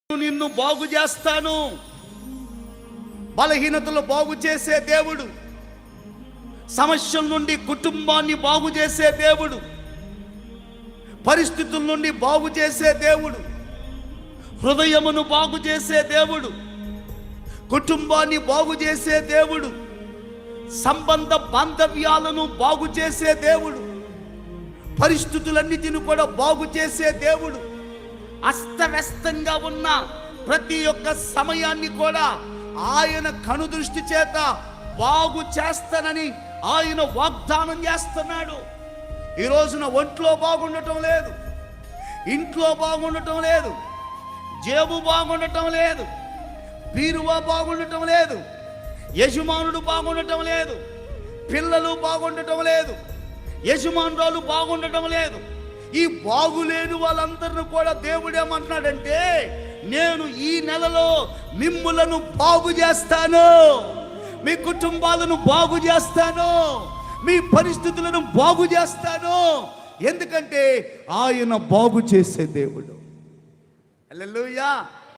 నిన్ను బాగు చేస్తాను. బలహీనతలు బాగు చేసే దేవుడు, సమస్యల నుండి కుటుంబాన్ని బాగు చేసే దేవుడు, పరిస్థితుల నుండి బాగు చేసే దేవుడు, హృదయమును బాగు చేసే దేవుడు, కుటుంబాన్ని బాగు చేసే దేవుడు, సంబంధ బాంధవ్యాలను బాగు చేసే దేవుడు, పరిస్థితులన్నిటిని కూడా బాగు చేసే దేవుడు. అస్తవ్యస్తంగా ఉన్న ప్రతి ఒక్క సమయాన్ని కూడా ఆయన కనుదృష్టి చేత బాగు చేస్తానని ఆయన వాగ్దానం చేస్తున్నాడు. ఈ రోజున ఒంట్లో బాగుండటం లేదు, ఇంట్లో బాగుండటం లేదు, జేబు బాగుండటం లేదు, బీరువా బాగుండటం లేదు, యజమానుడు బాగుండటం లేదు, పిల్లలు బాగుండటం లేదు, యజమానురాలు బాగుండటం లేదు. ఈ బాగులేని వాళ్ళందరినీ కూడా దేవుడు ఏమంటున్నాడంటే, నేను ఈ నెలలో మిమ్ములను బాగు చేస్తాను, మీ కుటుంబాలను బాగు చేస్తాను, మీ పరిస్థితులను బాగు చేస్తాను. ఎందుకంటే ఆయన బాగు చేసే దేవుడు. హల్లెలూయా.